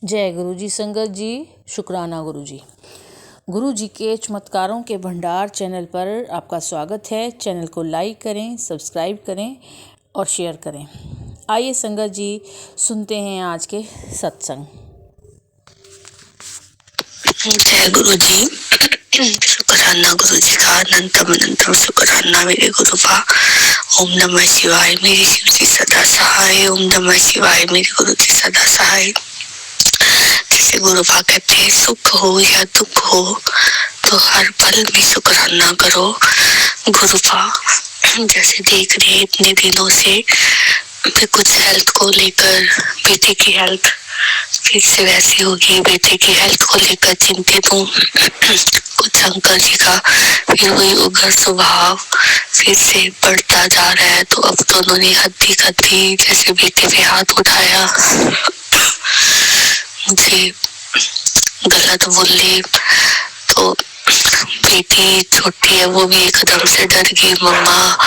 जय गुरु जी। संगत जी, शुक्राना गुरु जी। गुरु जी के चमत्कारों के भंडार चैनल पर आपका स्वागत है। चैनल को लाइक करें, सब्सक्राइब करें और शेयर करें। आइए संगत जी, सुनते हैं आज के सत्संग। जय गुरु जी। शुक्राना गुरु जी का अनंतम अनंतम शुक्राना मेरे गुरु का। ओम नमः शिवाय मेरे शिव जी सदा सहाय। ओम नमः शिवाय मेरे गुरु जी सदा सहाय। जैसे गुरु बा कहते हैं, सुख हो या दुख हो तो हर पल में शुक्राना करो गुरु बा। जैसे देख रहे इतने दिनों से मैं कुछ हेल्थ को लेकर, बेटे की हेल्थ फिर से वैसी होगी, बेटे की हेल्थ को लेकर चिंतित हूँ। कुछ अंकल जी का फिर वही उग्र स्वभाव फिर से बढ़ता जा रहा है। तो अब तो उन्होंने हद्दी कद्दी जैसे बेटे पे हाथ उठाया, मुझे गलत बोले। तो बेटी छोटी है, वो भी एकदम से डर गई, मम्मा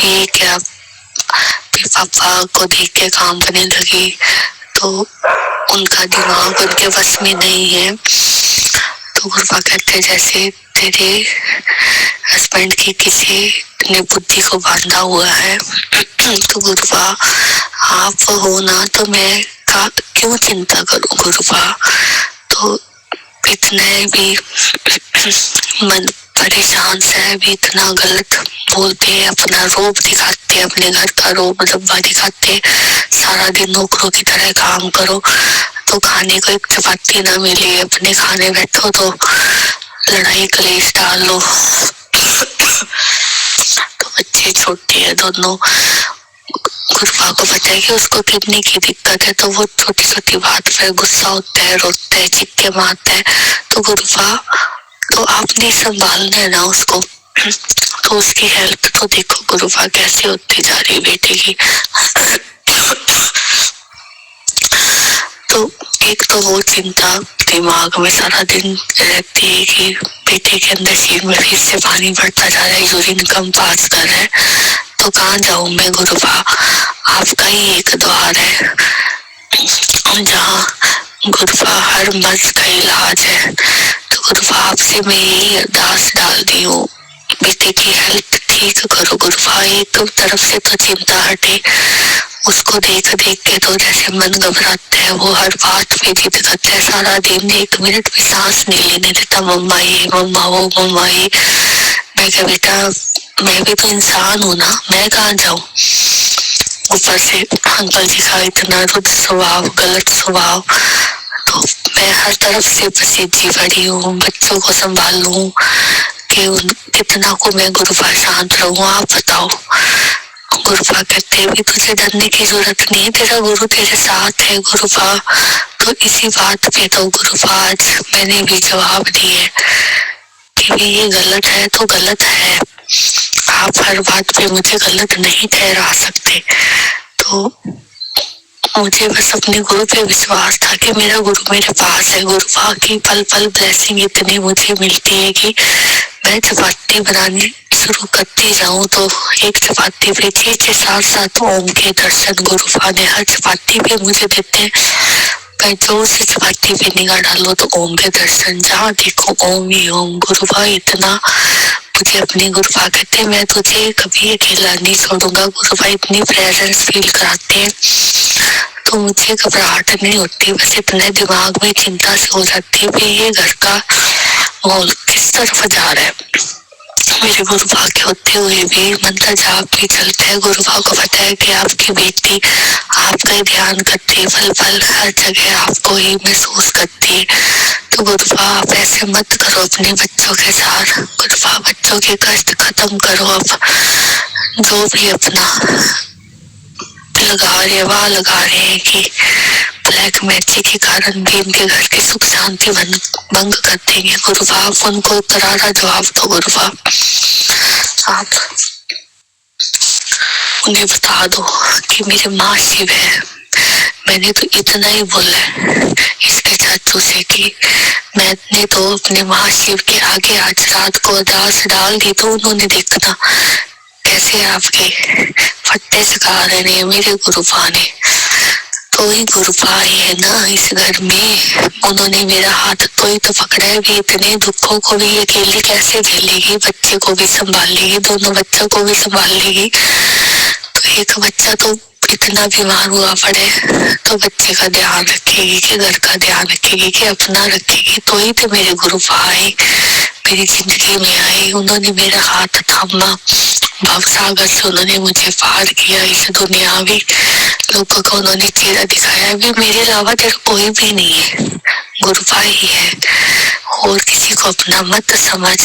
ये क्या। फिर पापा को देख के काम करने लगी। तो उनका दिमाग उनके बस में नहीं है। तो गुरुबा कहते जैसे तेरे हस्बैंड की किसी ने बुद्धि को बांधा हुआ है। तो गुरुबा आप हो ना, तो मैं क्यों चिंता करूं गुरुबा। तो इतने भी मन परेशान से भी इतना गलत बोलते हैं, अपना रोब दिखाते हैं, अपने घर का रोब रब्बा दिखाते। सारा दिन नौकरों की तरह काम करो तो खाने को एक चपाती ना मिले, अपने खाने बैठो तो लड़ाई कलेश डाल लो। तो बच्चे छोटे हैं दोनों। गुरुबा को पता है कि उसको किडनी की दिक्कत है, तो वो छोटी छोटी बात पर गुस्सा होता है, रोता है, चिक्के मारता है। तो गुरुबा तो आपने संभालना है ना उसको। तो उसकी हेल्थ तो देखो गुरुबा कैसे होती जा रही बेटे की। तो एक तो वो चिंता दिमाग में सारा दिन रहती है कि बेटे के अंदर शरीर में फिर से पानी बढ़ता जा रहा है, यूरिन कम पास कर रहा है। तो कहाँ जाऊं मैं गुरुबा, आपका ही एक द्वार है जहाँ गुरुबा हर मर्ज का इलाज है। तो गुरुबा आपसे मैं यही अरदास डालती हूँ, बेटे की हेल्थ ठीक करो गुरुबा। एक तरफ से तो चिंता हटे, उसको देख देख के तो जैसे मन घबराता है, वो हर बात पे जिद करता है। सारा दिन 1 मिनट भी सांस नहीं लेने देता, मम्मा ये मम्मा वो मम्मा ये। मैं क्या बेटा, मैं भी तो इंसान हूँ ना, मैं कहाँ जाऊँ। ऊपर से अंकल जी का इतना रुद्र स्वभाव, गलत स्वभाव। तो मैं हर तरफ से पसीजी पड़ी हूँ, बच्चों को संभालूं कि कितना को मैं गुरुबा शांत रहूं। आप बताओ। गुरुबा कहते भी तुझे डरने की जरूरत नहीं है, तेरा गुरु तेरे साथ है गुरुबा। तो इसी बात पे तो गुरुबा आज मैंने भी जवाब दिए कि भी ये गलत है तो गलत है, आप हर बात पे मुझे गलत नहीं ठहरा सकते। तो मुझे बस अपने गुरु पे विश्वास था कि मेरा गुरु मेरे पास है। गुरुबा की पल पल ब्लेसिंग इतनी मुझे मिलती है कि मैं चपाती बनानी शुरू करती जाऊं तो एक चपाती पे 6-7 ओम के दर्शन गुरुबा ने हर चपाती पे मुझे देते हैं। मैं जोर से चपाती पे निगाह डालो तो ओम के दर्शन, जहाँ देखो ओम ही ओम। गुरुबा इतना मुझे अपने गुरुबा कहते मैं तुझे कभी अकेला नहीं छोड़ूंगा। गुरुबा इतनी प्रेजेंस फील कराते हैं तो मुझे घबराहट नहीं होती, बस इतने दिमाग में चिंता से हो जाती है कि ये घर का माहौल किस तरफ जा रहा है। मेरे गुरुबा के होते हुए भी मंत्र जाप भी चलता है। गुरुबा को पता है कि आपकी बेटी आपका ही ध्यान करती है, पल पल हर जगह आपको ही महसूस करती है। तो गुरुबा आप ऐसे मत करो अपने बच्चों के साथ। गुरुबा बच्चों के कष्ट खत्म करो। अब जो भी अपना लगा रहे हैं कि ब्लैक मैजिक के कारण भी इनके घर की सुख शांति भंग कर देंगे। गुरुबा आप उनको करारा जवाब दो। गुरुबा आप उन्हें बता दो कि मेरे माँ शिव है। मैंने तो इतना ही बोला है इसके चाचू से कि मैंने तो अपने माँ शिव के आगे आज रात को अरदास डाल दी, तो उन्होंने देखना कैसे आपके फट्टे सिखा रहे हैं मेरे गुरुबा ने। कोई गुरुपा आए है ना इस घर में, उन्होंने मेरा हाथ कोई तो पकड़ा है भी। इतने दुखों को भी अकेली कैसे झेलेगी, बच्चे को भी संभाल लेगी, दोनों बच्चों को भी संभाल लेगी। तो एक बच्चा तो इतना बीमार हुआ पड़े तो बच्चे का ध्यान रखेगी कि घर का ध्यान रखेगी कि अपना रखेगी, तो ही तो मेरे गुरुपा आए, मेरी जिंदगी में आए। उन्होंने मेरा हाथ थामा, भवसागर से उन्होंने मुझे पार किया। इस दुनियावी लोगों को उन्होंने चेहरा दिखाया भी, मेरे अलावा तेरा कोई भी नहीं है, गुरुपा ही है, और किसी को अपना मत समझ,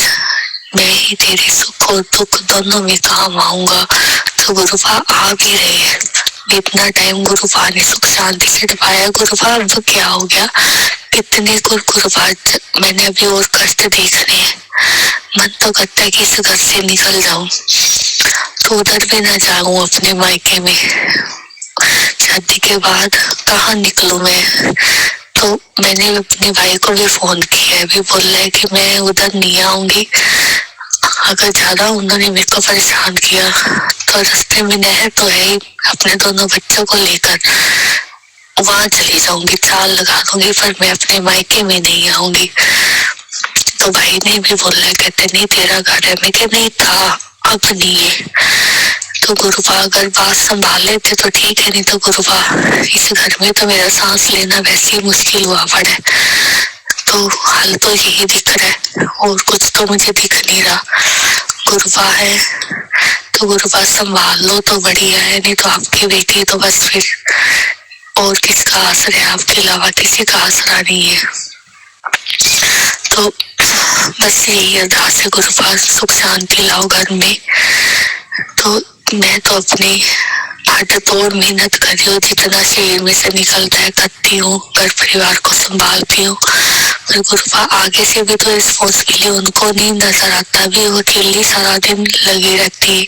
मैं ही तेरे सुख और दुख दोनों में काम आऊंगा। तो गुरुपा आ भी रहे हैं। इतना टाइम गुरुपा ने सुख शांति से निभाया, गुरुपा अब क्या हो गया, कितने को गुरुपा मैंने अभी और कष्ट देख रहे हैं। मन तो करता है कि इस घर से निकल जाऊं, तो उधर भी ना जाऊं अपने मायके में। शादी के बाद कहाँ निकलूं मैं, तो मैंने अपने भाई को भी फोन किया है, भी बोल रहा है कि मैं उधर नहीं आऊंगी। अगर ज्यादा उन्होंने मेरे को परेशान किया तो रास्ते में नहर तो है ही, अपने दोनों बच्चों को लेकर वहां चली जाऊंगी, चाल लगा दूंगी, पर मैं अपने मायके में नहीं आऊंगी। तो भाई ने भी बोला, कहते नहीं तेरा घर है, मैं नहीं था, अब नहीं है। तो गुरुपा अगर बात संभाल लेते तो ठीक है, नहीं तो गुरुपा इस घर में तो मेरा सांस लेना वैसे ही मुश्किल हुआ पड़ा। तो हाल तो यही दिख रहा है, और कुछ तो मुझे दिख नहीं रहा। गुरुपा है तो गुरुपा संभाल लो तो बढ़िया है, नहीं तो आपकी बेटी तो बस फिर और किसका आसरा है, आपके अलावा किसी का आसरा नहीं है। तो बस यही अरदास है, गुरुपा सुख शांति लाओ घर में। तो मैं तो अपनी हद तोड़ मेहनत कर रही हूँ, जितना शरीर में से निकलता है करती हूँ, घर परिवार को संभालती हूँ, पर गुरुपा आगे से भी तो रिस्पॉन्स के लिए उनको नहीं नजर आता, भी वो अकेली सारा दिन लगी रहती है।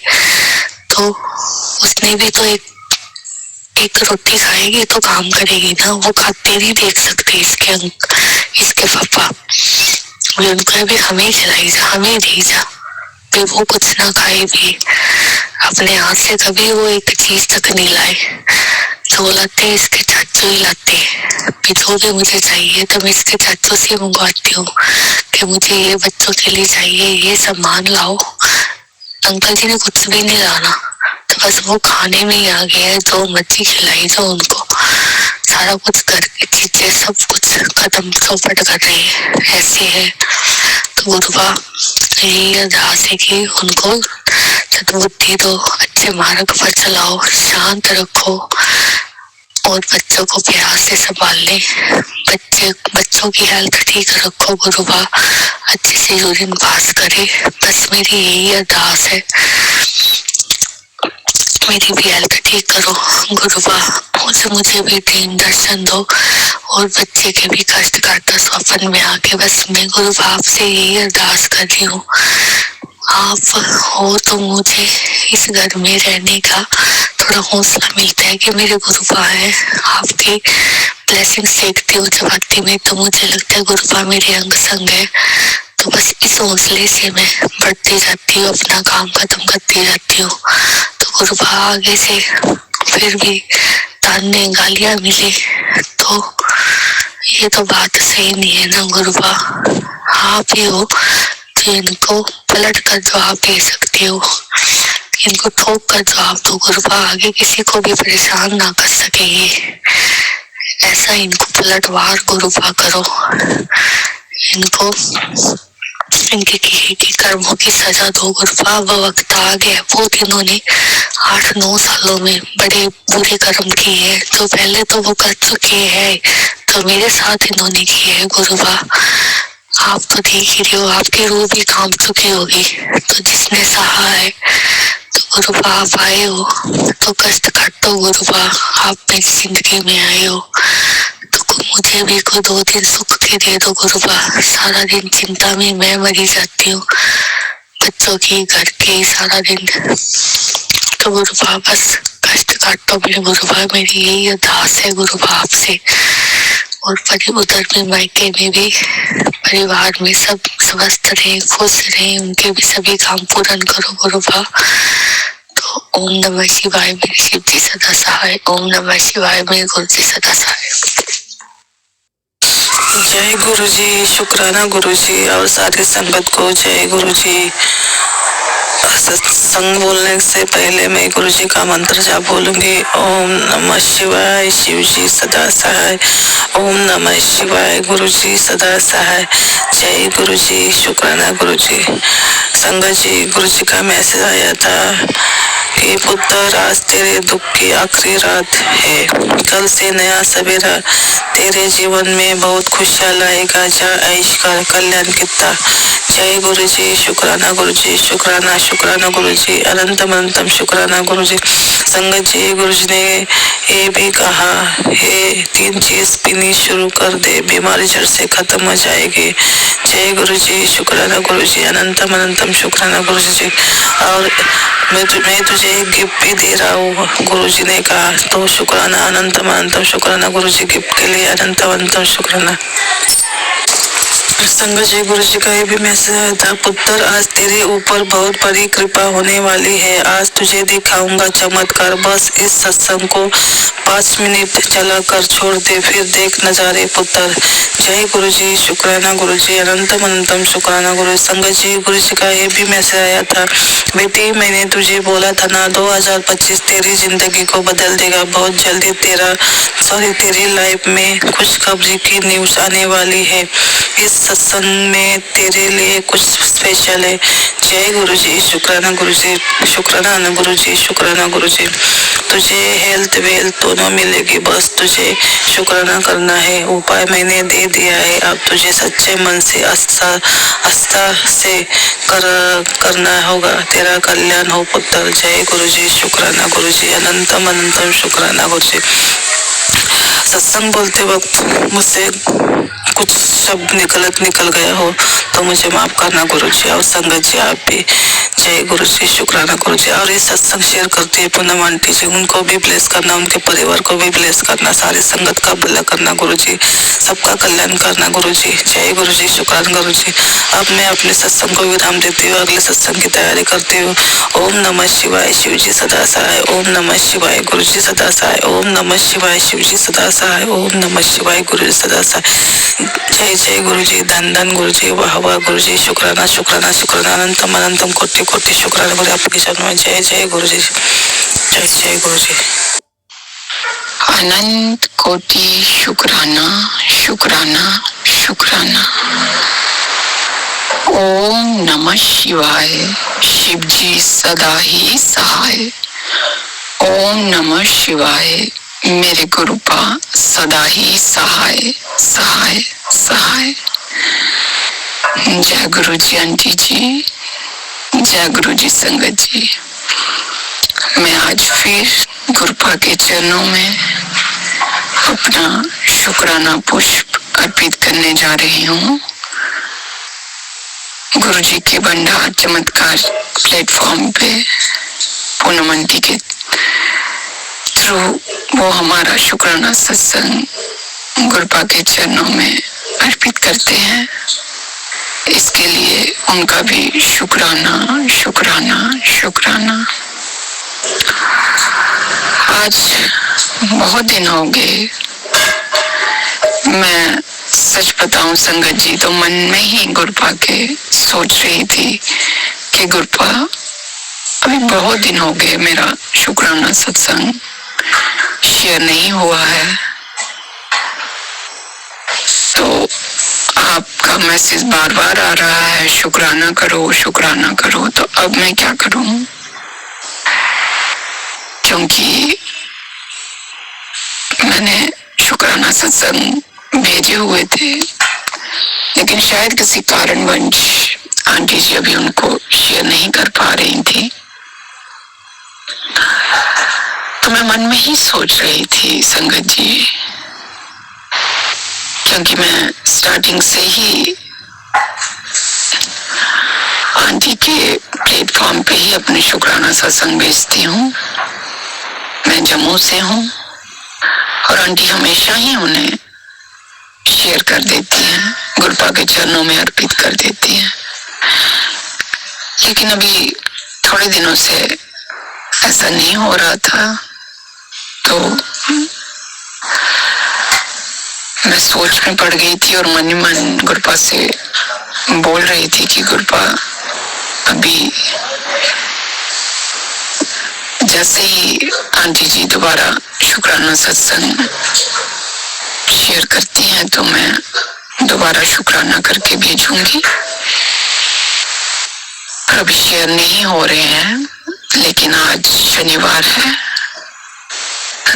तो उसने भी तो एक रोटी खाएगी तो काम करेगी ना, वो खाते नहीं देख सकते इसके पापा, उनको भी हमें खिलाई जा, हमें दी जा, भी वो कुछ ना खाए भी, अपने हाथ से कभी वो एक चीज तक नहीं लाए। जो लाते इसके चाचू ही लाते, जो भी मुझे चाहिए तो मैं इसके चाचू से मंगवाती हूँ कि मुझे ये बच्चों के लिए चाहिए, ये सामान लाओ। अंकल जी ने कुछ भी नहीं लाना, तो बस वो खाने में ही आ गया है, जो मर्जी खिलाई जो उनको, सारा कुछ करके चीजें सब कुछ खत्म चौपट कर रही है, ऐसे है। तो गुरुपा यही अरदास है कि उनको सद्बुद्धि दो, अच्छे मार्ग पर चलाओ, शांत रखो, और बच्चों को प्यार से संभाल ले, बच्चों की हेल्थ ठीक रखो। गुरुपा अच्छे से यूरिन पास करे, बस मेरी यही अरदास है, मेरी भी हेल्थ ठीक करो गुरुपा, मुझे भी ड्रीम दर्शन दो, और बच्चे के भी कष्ट काटता स्वप्न में आके, बस मैं गुरुपा आपसे यही अरदास कर रही हूँ। आप हो तो मुझे इस घर में रहने का थोड़ा हौसला मिलता है कि मेरे गुरुपा है, आपकी ब्लेसिंग्स देखती हूँ जब आती में, तो मुझे लगता है गुरुपा मेरे अंग संग है। तो बस इस हौसले से मैं बढ़ती जाती हूँ, अपना काम खत्म करती जाती हूँ। तो गुरुपा आगे से फिर भी ताने गालियां मिले तो ये तो बात सही नहीं है ना गुरुपा, आप ही हो तो इनको पलट कर जवाब दे सकते हो, इनको ठोक कर जवाब दो गुरुपा, आगे किसी को भी परेशान ना कर सके ये, ऐसा इनको पलटवार गुरुपा करो, इनको इनके किए के कर्मों की सजा दो गुरुपा। वो वक्त आ गया, बहुत इन्होंने 8-9 सालों में बड़े बुरे कर्म किए हैं, तो पहले तो वो कर चुके हैं, तो मेरे साथ इन्होंने किए हैं गुरुपा। आप तो देख ही रहे हो, आपकी रूह भी कांप चुकी होगी, तो जिसने सहा है तो गुरुपा आप आए हो तो कष्ट काटो गुरुपा, आप मेरी जिंदगी में आए हो तो मुझे भी कोई 2 दिन सुख के दे दो गुरुपा। सारा दिन चिंता में मैं मरी जाती हूँ, बच्चों की, घर के, सारा दिन, तो गुरुपा बस कष्ट काटो मेरे गुरुपा, मेरी यही अरदास है गुरुपा आपसे। और उधर में मायके में भी परिवार में सब स्वस्थ रहे, खुश रहे, उनके भी सभी काम पूर्ण करो गुरुपा। तो ओम नमः शिवाय मेरे शिव जी सदा सहाय। ओम नमः शिवाय मेरे गुरु जी सदा सहाय। जय गुरु जी, शुक्राना गुरु जी और सारी संगत को जय गुरु जी। सत्संग बोलने से पहले मैं गुरु जी का मंत्र जाप बोलूंगी। ओम नमः शिवाय शिव जी सदा सहाय। ओम नमः शिवाय गुरु जी सदा सहाय। जय गुरु जी, शुक्राना गुरु जी। संगत जी, गुरु जी का मैसेज आया था कि पुत्र आज तेरे दुख की आखिरी रात है, कल से नया सवेरा तेरे जीवन में बहुत खुशियाँ लाएगा। जा ऐश कर, कल्याण कितना। जय गुरु जी, शुक्राना गुरु जी, शुक्राना शुक्राना गुरु जी, अनंतम अनंतम शुक्राना गुरु जी। संगत जी, गुरु जी ने ये भी कहा है 3 चीज पीनी शुरू कर दे, बीमारी जड़ से खत्म हो जाएगी। जय गुरु जी, शुक्राना गुरु जी, अनंतम अनंतम शुक्राना गुरु जी। और मैं तुझे एक गिफ्ट भी दे रहा हूँ, गुरु जी ने कहा। तो शुक्राना, अनंतम अनंतम शुक्राना गुरु जी, गिफ्ट के लिए अनंतम अनंतम शुक्राना। संगत जी, गुरु जी का ये भी मैसेज आया था, पुत्र आज तेरे ऊपर बहुत बड़ी कृपा होने वाली है। आज तुझे दिखाऊंगा चमत्कार, बस इस सत्संग को 5 मिनट चला कर छोड़ दे, फिर देख नजारे पुत्र। जय गुरु जी, शुक्राना गुरु जी, अनंतम अनंतम शुक्राना गुरु। संगत जी, गुरु जी का ये भी मैसेज आया था, बेटी मैंने तुझे बोला था ना 2025 तेरी जिंदगी को बदल देगा। बहुत जल्दी तेरी लाइफ में खुशखबरी की न्यूज आने वाली है। इस सत्संग में तेरे लिए कुछ स्पेशल है। जय गुरु जी, शुक्राना गुरु जी, शुक्राना गुरु जी, शुक्राना गुरु जी। तुझे हेल्थ वेल्थ दोनों मिलेगी, बस तुझे शुक्राना करना है। उपाय मैंने दे दिया है, अब तुझे सच्चे मन से आस्था से करना होगा। तेरा कल्याण हो पुत्र। जय गुरु जी, शुक्राना गुरु जी, अनंतम अनंतम शुक्राना गुरु जी। सत्संग बोलते वक्त मुझसे कुछ शब्द निकल गया हो तो मुझे माफ करना गुरु जी। और संगत जी, आप भी जय गुरु जी, शुक्राना गुरु जी। और ये सत्संग शेयर करती है पूनम आंटी जी, उनको भी ब्लेस करना, उनके परिवार को भी ब्लेस करना, सारी संगत का भला करना गुरु जी, सबका कल्याण करना गुरु जी। जय गुरु जी, शुक्राना गुरु जी। अब मैं अपने सत्संग को विराम देती हूँ, अगले सत्संग की तैयारी करती हूँ। ओम नमः शिवाय शिव जी सदा सहाय। ओम नमः शिवाय गुरु जी सदा सहाय। ओम नमः शिवाय शिव जी सदा सहाय। ओम नमः शिवाय गुरु जी सदा सहाय। जय जय गुरु जी, धन धन गुरु जी, वाह वाह गुरु जी, शुक्राना शुक्राना शुक्राना, अनंतम अनंतम कोटि कोटि शुक्राना गुरु आपके चरणों में। जय जय गुरु जी, जय जय गुरु जी। अनंत कोटि शुक्राना शुक्राना शुक्राना। ओम नमः शिवाय शिव जी सदा ही सहाय। ओम नमः शिवाय मेरे गुरुपा सदा ही सहाय सहाय सहाय। जय गुरु जी आंटी जी, जय गुरु जी संगत जी। मैं आज फिर गुरुपा के चरणों में अपना शुक्राना पुष्प अर्पित करने जा रही हूँ। गुरु जी के भंडार चमत्कार प्लेटफॉर्म पे पूनम आंटी के थ्रू वो हमारा शुक्राना सत्संग गुरुपा के चरणों में अर्पित करते हैं। इसके लिए उनका भी शुक्राना शुक्राना शुक्राना। आज बहुत दिन हो गए, मैं सच बताऊं संगत जी तो मन में ही गुरुपा के सोच रही थी कि गुरुपा अभी बहुत दिन हो गए मेरा शुक्राना सत्संग शेयर नहीं हुआ है, तो आपका मैसेज बार बार आ रहा है शुक्राना करो शुक्राना करो। तो अब मैं क्या करूं, क्योंकि मैंने शुक्राना सत्संग भेजे हुए थे, लेकिन शायद किसी कारणवश आंटी जी अभी उनको शेयर नहीं कर पा रही थी। तो मैं मन में ही सोच रही थी संगत जी, क्योंकि मैं स्टार्टिंग से ही आंटी के प्लेटफॉर्म पे ही अपने शुक्राना सत्संग भेजती हूँ। मैं जम्मू से हूँ और आंटी हमेशा ही उन्हें शेयर कर देती हैं, गुरुपा के चरणों में अर्पित कर देती हैं। लेकिन अभी थोड़े दिनों से ऐसा नहीं हो रहा था। तो मैं सोच में पड़ गई थी और मन ही मन गुरपा से बोल रही थी कि गुरपा, अभी जैसे ही आंटी जी दोबारा शुक्राना सत्संग शेयर करती हैं तो मैं दोबारा शुक्राना करके भेजूंगी। पर अभी शेयर नहीं हो रहे हैं, लेकिन आज शनिवार है।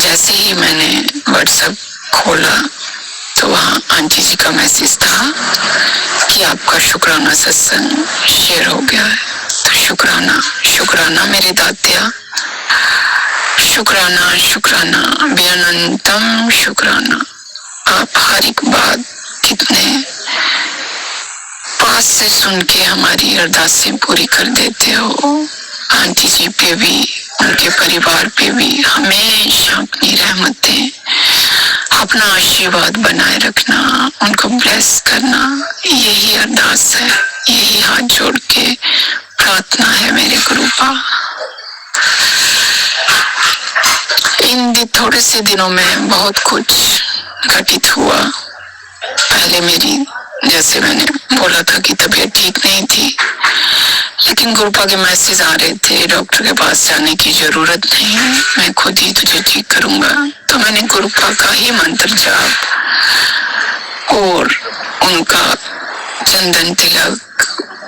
जैसे ही मैंने व्हाट्सएप खोला तो वहाँ आंटी जी का मैसेज था कि आपका शुक्राना सत्संग शेयर हो गया है। तो शुक्राना, शुक्राना मेरे दात्या, शुक्राना, शुक्राना, बेअनंतम शुक्राना। आप हर एक बात कितने पास से सुन के हमारी अरदासें पूरी कर देते हो। आंटी जी पे भी, उनके परिवार पे भी हमेशा अपनी रहमतें, अपना आशीर्वाद बनाए रखना, उनको ब्लेस करना, यही अरदास है, यही हाथ जोड़ के प्रार्थना है मेरे गुरुपा। इन थोड़े से दिनों में बहुत कुछ घटित हुआ। पहले मेरी, जैसे मैंने बोला था कि तबीयत ठीक नहीं थी, लेकिन गुरुपा के मैसेज आ रहे थे डॉक्टर के पास जाने की जरूरत नहीं, मैं खुद ही तुझे ठीक करूंगा। तो मैंने गुरुपा का ही मंत्र जाप और उनका चंदन तिलक,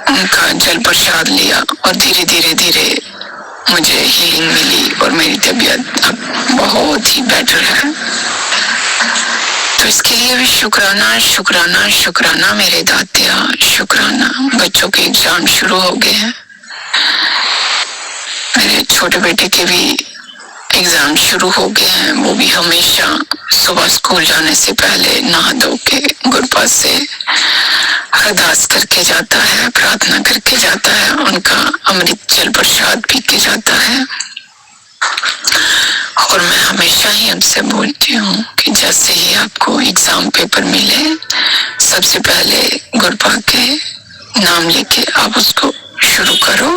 उनका जल प्रसाद लिया और धीरे धीरे धीरे मुझे हीलिंग मिली और मेरी तबीयत अब बहुत ही बेटर है। तो इसके लिए भी शुक्राना, शुक्राना, शुक्राना मेरे दात्या, शुक्राना। बच्चों के एग्जाम शुरू हो गए हैं, मेरे छोटे बेटे के भी एग्जाम शुरू हो गए हैं। वो भी हमेशा सुबह स्कूल जाने से पहले नहा धो के गुरुपा से अरदास करके जाता है, प्रार्थना करके जाता है, उनका अमृत जल प्रसाद पी के जाता है। और मैं हमेशा ही उनसे बोलती हूँ कि जैसे ही आपको एग्जाम पेपर मिले, सबसे पहले गुरुपा के नाम लेके आप उसको शुरू करो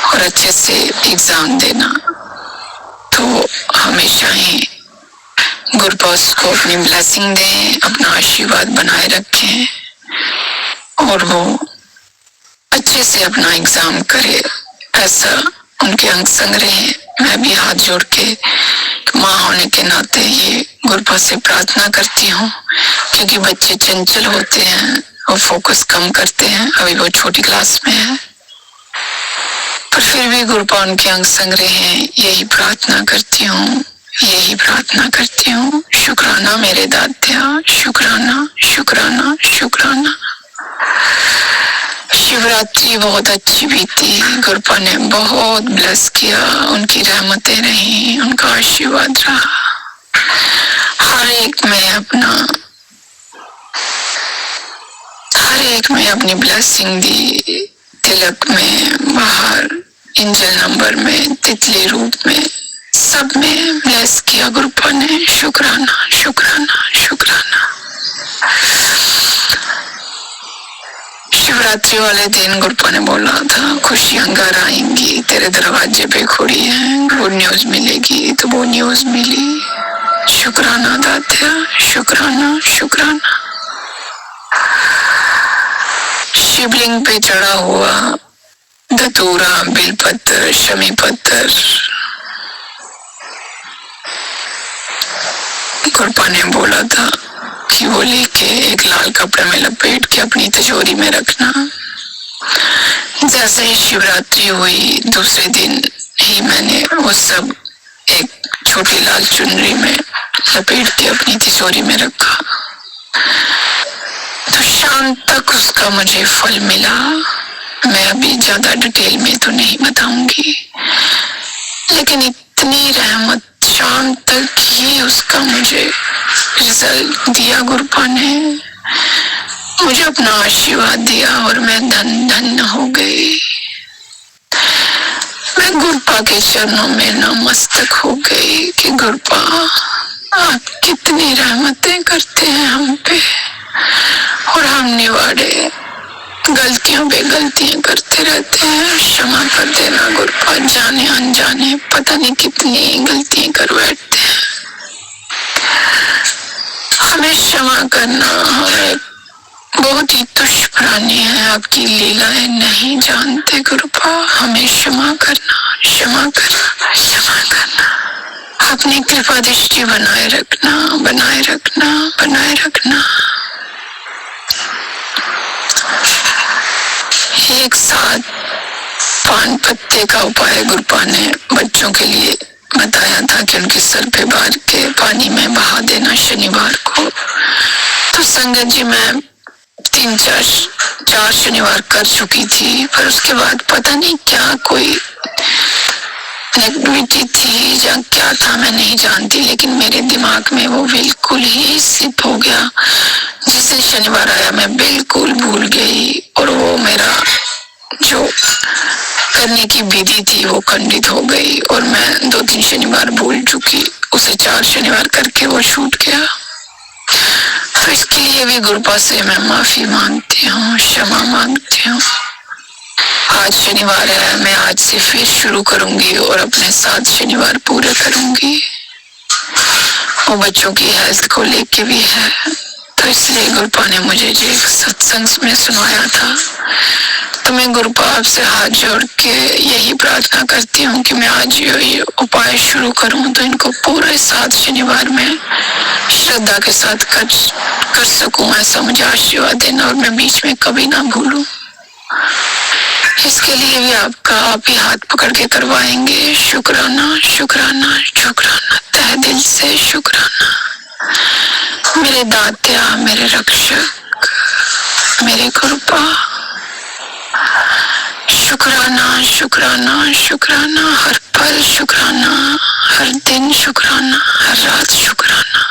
और अच्छे से एग्जाम देना। तो हमेशा ही गुरुपा उसको अपनी ब्लेसिंग दें, अपना आशीर्वाद बनाए रखें और वो अच्छे से अपना एग्जाम करे, ऐसा उनके अंग संग रहे। मैं भी हाथ जोड़ के माँ होने के नाते ये गुरुपा से प्रार्थना करती हूँ, क्योंकि बच्चे चंचल होते हैं और फोकस कम करते हैं। अभी वो छोटी क्लास में है, पर फिर भी गुरुपा उनके अंग संग रहे, यही प्रार्थना करती हूँ, यही प्रार्थना करती हूँ। शुक्राना मेरे दात्या, शुक्राना, शुक्राना, शुक्राना। शिवरात्रि बहुत अच्छी बीती, गुरुपा ने बहुत ब्लेस किया, उनकी रहमतें रही, उनका आशीर्वाद रहा। हर एक में अपनी ब्लेसिंग दी, तिलक में, बाहर एंजल नंबर में, तितली रूप में, सब में ब्लेस किया गुरुपा ने। शुक्राना, शुक्राना, शुक्राना। शिवरात्रि वाले दिन गुरुपा ने बोला था खुशियां घर आएंगी, तेरे दरवाजे पे खड़ी हैं, गुड न्यूज मिलेगी, तो वो न्यूज मिली। शुक्राना दात्या, शुक्राना, शुक्राना। शिवलिंग पे चढ़ा हुआ धतूरा, बेलपत्र, शमी पत्थर गुरुपा ने बोला था कि वो लेके एक लाल कपड़े में लपेट के अपनी तिजोरी में रखना। जैसे ही शिवरात्रि हुई, दूसरे दिन ही मैंने वो सब एक छोटी लाल चुनरी में लपेट के अपनी तिजोरी में रखा। तो शाम तक उसका मुझे फल मिला। मैं अभी ज्यादा डिटेल में तो नहीं बताऊंगी, लेकिन इतनी रहमत शाम तक ही उसका मुझे रिजल्ट दिया। गुरुपा ने मुझे अपना आशीर्वाद दिया और मैं धन धन हो गई। मैं गुरुपा के चरणों में नतमस्तक हो गई कि गुरुपा आप कितनी रहमतें करते हैं हम पे और हम निवाड़े गलतियों पे गलतियां करते रहते हैं। क्षमा कर देना गुरुपाद, जाने अनजाने पता नहीं कितनी गलतियां कर बैठते हैं। हमें क्षमा करना, हमें बहुत ही तुच्छ प्राणी है, आपकी लीलाएं नहीं जानते गुरुपा। हमें क्षमा करना, क्षमा करना, क्षमा करना। अपनी कृपा दृष्टि बनाए रखना, बनाए रखना, बनाए रखना। एक साथ पान पत्ते का उपाय गुरुपा ने बच्चों के लिए बताया था कि उनके सर पे बार के पानी में बहा देना शनिवार को। तो संगत जी मैं 3-4 शनिवार कर चुकी थी, पर उसके बाद पता नहीं क्या कोई नेगेटिविटी थी या क्या था मैं नहीं जानती, लेकिन मेरे दिमाग में वो बिल्कुल ही स्लिप हो गया। जिस दिन शनिवार आया मैं बिल्कुल भूल गई और वो मेरा जो करने की विधि थी वो खंडित हो गई और मैं 2-3 शनिवार भूल चुकी, उसे 4 शनिवार करके वो छूट गया। तो इसके लिए भी गुरुपा से मैं माफी मांगती हूँ, क्षमा मांगती हूँ। आज शनिवार है, मैं आज से फिर शुरू करूंगी और अपने 7 शनिवार पूरे करूंगी। वो बच्चों की हेल्थ को लेके भी है, तो इसलिए गुरुपा ने मुझे जो एक सत्संग में सुनाया था, तो मैं गुरुपा आपसे हाथ जोड़ के यही प्रार्थना करती हूँ कि मैं आज ये उपाय शुरू करूँ तो इनको पूरे 7 शनिवार में श्रद्धा के साथ कर सकूं। ऐसा मुझे आशीर्वाद देना और मैं बीच में कभी ना भूलूं। इसके लिए भी आप ही हाथ पकड़ के करवाएंगे। शुक्राना, शुक्राना, शुक्राना, तहे दिल से शुक्राना। मेरे दात्या, मेरे रक्षक, मेरे गुरुपा, शुक्राना, शुक्राना, शुक्राना, हर पल शुक्राना, हर दिन शुक्राना, हर रात शुक्राना,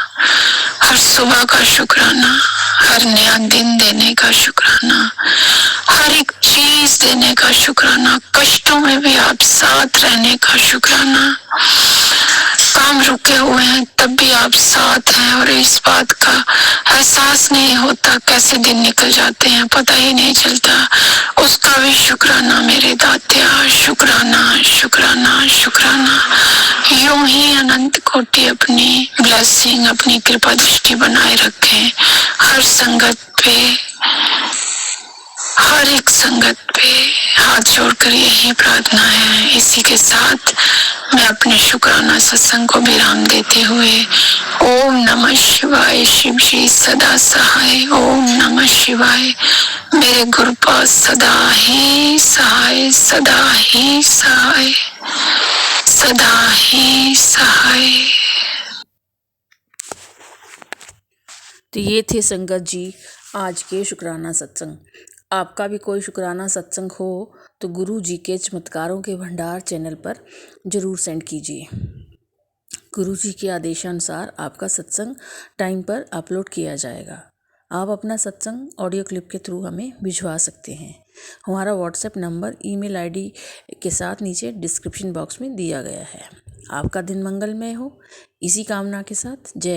हर सुबह का शुक्राना, हर नया दिन देने का शुक्राना, हर एक चीज देने का शुक्राना, कष्टों में भी आप साथ रहने का शुक्राना। काम रुके हुए हैं तब भी आप साथ हैं और इस बात का एहसास नहीं होता, कैसे दिन निकल जाते हैं पता ही नहीं चलता, उसका भी शुक्राना मेरे दात्या। शुक्राना, शुक्राना, शुक्राना। यूं ही अनंत कोटि अपनी ब्लेसिंग, अपनी कृपा दृष्टि बनाए रखें हर संगत पे, हर एक संगत पे। हाथ जोड़कर यही प्रार्थना है। इसी के साथ मैं अपने शुक्राना सत्संग को विराम देते हुए ओम नमः शिवाय, शिव जी सदा सहाय। ओम नमः शिवाय, मेरे गुरुपा सदा ही सहाय, सदा ही सहाय, सदा ही सहाय। तो ये थे संगत जी आज के शुक्राना सत्संग। आपका भी कोई शुक्राना सत्संग हो तो गुरु जी के चमत्कारों के भंडार चैनल पर ज़रूर सेंड कीजिए। गुरु जी के आदेशानुसार आपका सत्संग टाइम पर अपलोड किया जाएगा। आप अपना सत्संग ऑडियो क्लिप के थ्रू हमें भिजवा सकते हैं। हमारा व्हाट्सएप नंबर, ईमेल आईडी के साथ नीचे डिस्क्रिप्शन बॉक्स में दिया गया है। आपका दिन मंगलमय हो, इसी कामना के साथ जय।